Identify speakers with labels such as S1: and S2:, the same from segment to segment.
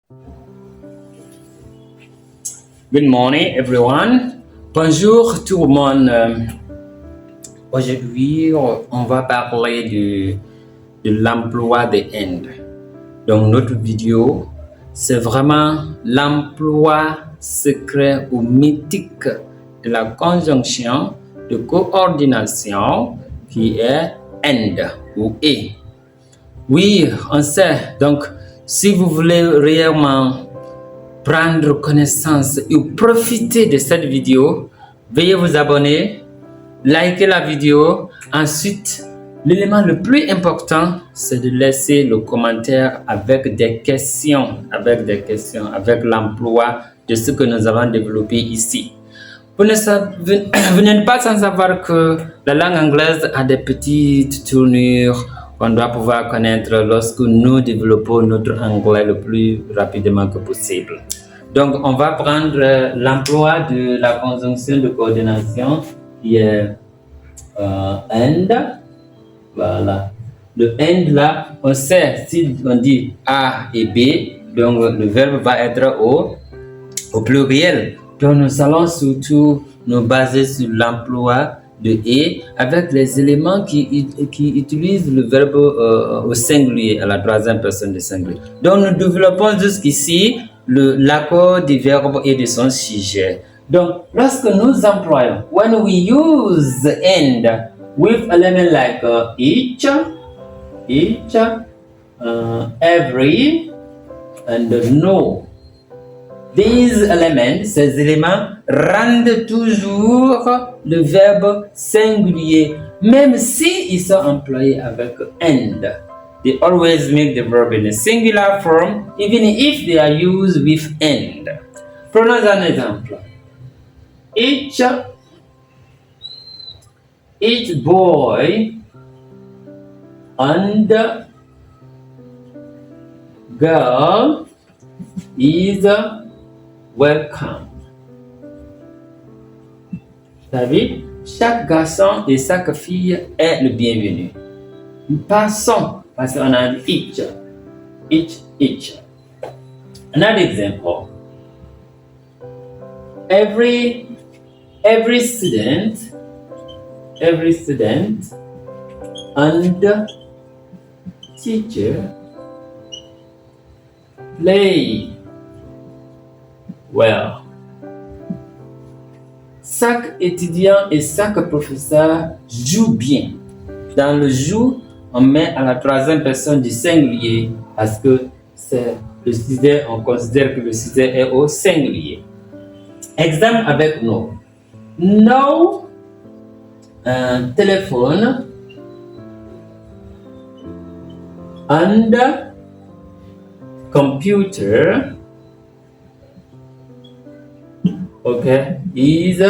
S1: Good morning, everyone. Bonjour tout le monde. Aujourd'hui, on va parler de l'emploi des Indes. Donc, notre vidéo, c'est vraiment l'emploi secret ou mythique de la conjonction de coordination qui est End ou E. Oui, on sait. Donc, si vous voulez réellement prendre connaissance et profiter de cette vidéo, veuillez vous abonner, liker la vidéo. Ensuite, l'élément le plus important, c'est de laisser le commentaire avec des questions, avec l'emploi de ce que nous avons développé ici. Vous n'êtes pas sans savoir que la langue anglaise a des petites tournures qu'on doit pouvoir connaître lorsque nous développons notre anglais le plus rapidement que possible. Donc, on va prendre l'emploi de la conjonction de coordination qui est and. Voilà. Le and là, on sait, si on dit A et B, donc le verbe va être au pluriel. Donc, nous allons surtout nous baser sur l'emploi de et avec les éléments qui utilisent le verbe au singulier, à la troisième personne du singulier. Donc, nous développons jusqu'ici l'accord du verbe et de son sujet. Donc, lorsque nous employons, when we use and with elements like each, every, and no, ces éléments rendent toujours le verbe singulier, même si ils sont employés avec and. They always make the verb in a singular form, even if they are used with and. Prenons un exemple. Each boy and girl is welcome. Vous savez, chaque garçon et chaque fille est le bienvenu. Passons, parce qu'on a dit each. Another example. Every student and teacher play well. Chaque étudiant et chaque professeur joue bien. Dans le joue, on met à la troisième personne du singulier parce que c'est le sujet, on considère que le sujet est au singulier. Exemple avec no. No téléphone and computer, okay, is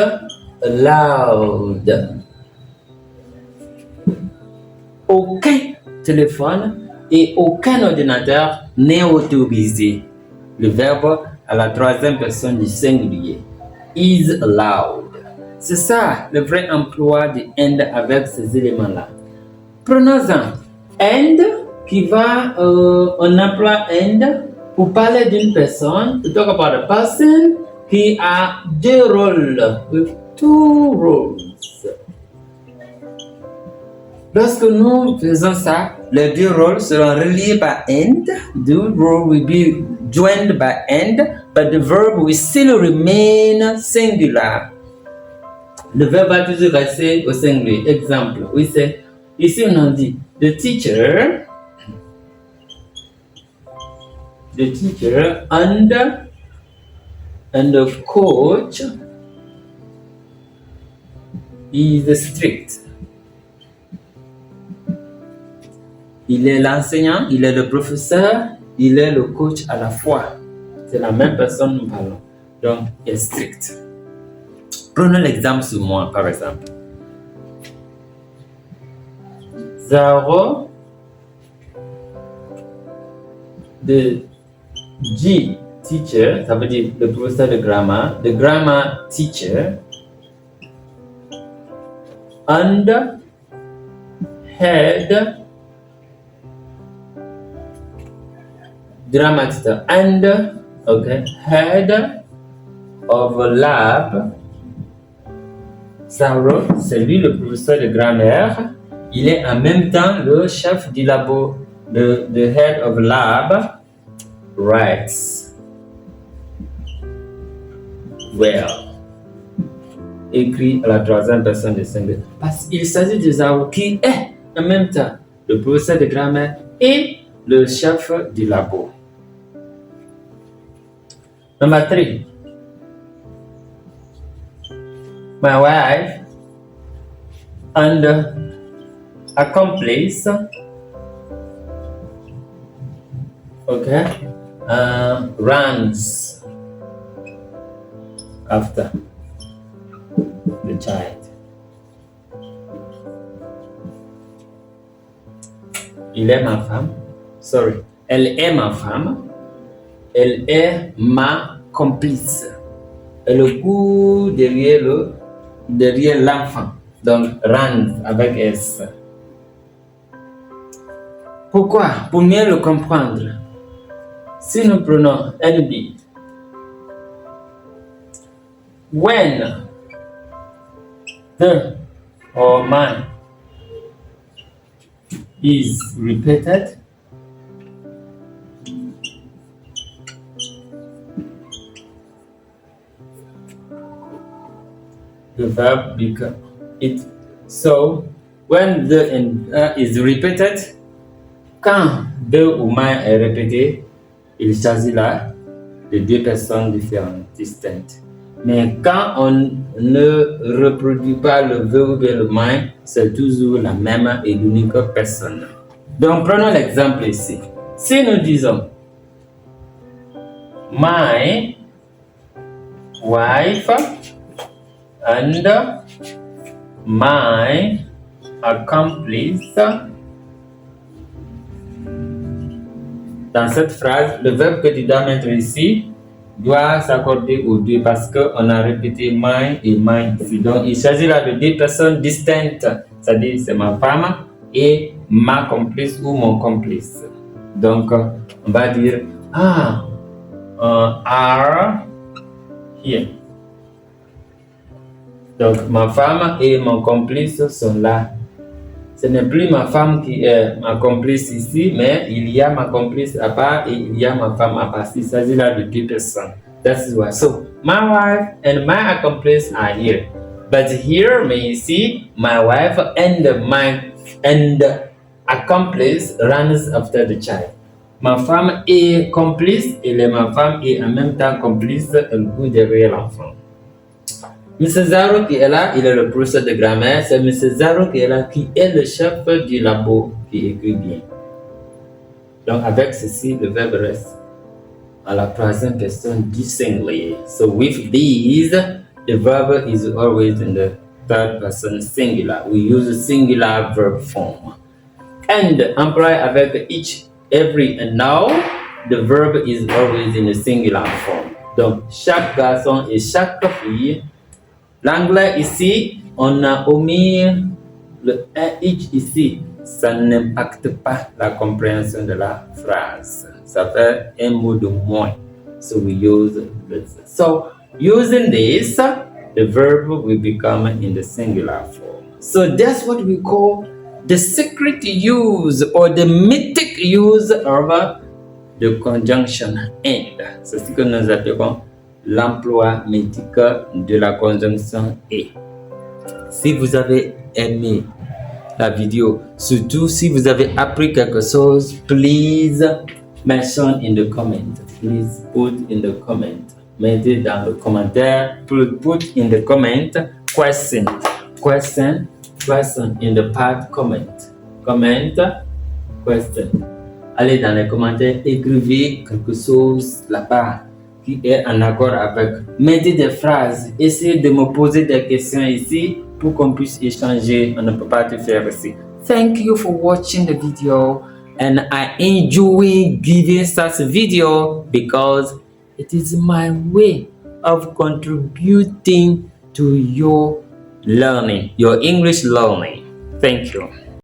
S1: allowed. Aucun téléphone et aucun ordinateur n'est autorisé. Le verbe à la troisième personne du singulier. Is allowed. C'est ça le vrai emploi de and avec ces éléments-là. Prenons-en and qui va, on emploie and pour parler d'une personne, to talk about a person qui a deux rôles, with two roles. Lorsque nous faisons ça, les deux rôles seront reliés par and. The role will be joined by and, but the verb will still remain singular. Le verbe va toujours rester au singulier. Exemple, oui, c'est ici on a dit the teacher and the coach is strict. Il est l'enseignant, il est le professeur, il est le coach à la fois. C'est la même personne, nous parlons. Donc, il est strict. Prenons l'exemple sur moi, par exemple. Zaro, the G teacher, ça veut dire le professeur de grammar, the grammar teacher, and head dramatique. And, okay, head of lab. Zaro, c'est lui le professeur de grammaire. Il est en même temps le chef du labo, the head of lab, writes well. Écrit à la troisième personne du singulier. Parce qu'il s'agit de Zaro qui est en même temps le professeur de grammaire et le chef du labo. Number 3. My wife and accomplice, okay, runs after the child. Il est ma femme. Sorry. Elle est ma femme. Elle est ma complice. Elle court derrière l'enfant. Donc, runs avec S. Pourquoi? Pour mieux le comprendre. Si nous prenons NB, when the or my is repeated, the verb becomes it. So when the is repeated, quand de ou my est répété, il s'agit là de deux personnes différentes, distinctes. Mais quand on ne reproduit pas le verbe et le my, c'est toujours la même et l'unique personne. Donc prenons l'exemple ici. Si nous disons my wife and my accomplice, dans cette phrase, le verbe que tu dois mettre ici doit s'accorder aux deux parce qu'on a répété my et my ici. Donc, il s'agit là de deux personnes distinctes, c'est-à-dire c'est ma femme et ma complice ou mon complice. Donc, on va dire are here. Donc, ma femme et mon complice sont là. Ce n'est plus ma femme qui est ma complice ici, mais il y a ma complice à part et il y a ma femme à part. Il s'agit là de deux personnes. That's why. So, my wife and my accomplice are here. But here, may you see, my wife and my accomplice runs after the child. Ma femme est complice, ma femme est en même temps complice, elle court derrière l'enfant. M. Zaro qui est là, il est le professeur de grammaire. C'est M. Zaro qui est là, qui est le chef du labo qui écrit bien. Donc avec ceci, le verbe reste à la troisième personne du singulier. So with these, the verb is always in the third person singular. We use a singular verb form. And employé avec each, every and now, the verb is always in the singular form. Donc chaque garçon et chaque fille. L'anglais ici, on a omis le each ici. Ça n'impacte pas la compréhension de la phrase. Ça fait un mot de moins. So we use this. So using this, the verb will become in the singular form. So that's what we call the secret use or the mythic use of the conjunction and. C'est ce que nous appelons l'emploi mythique de la conjonction et. Si vous avez aimé la vidéo, surtout si vous avez appris quelque chose, please mention in the comment. Please put in the comment. Mettez dans le commentaire. Put in the comment question in the part comment. Comment, question. Allez dans les commentaires, écrivez quelque chose là-bas qui est en accord avec. Mettez des phrases. Essayez de me poser des questions ici pour qu'on puisse échanger. On ne peut pas tout faire ici. Thank you for watching the video, and I enjoy giving such video because it is my way of contributing to your learning, your English learning. Thank you.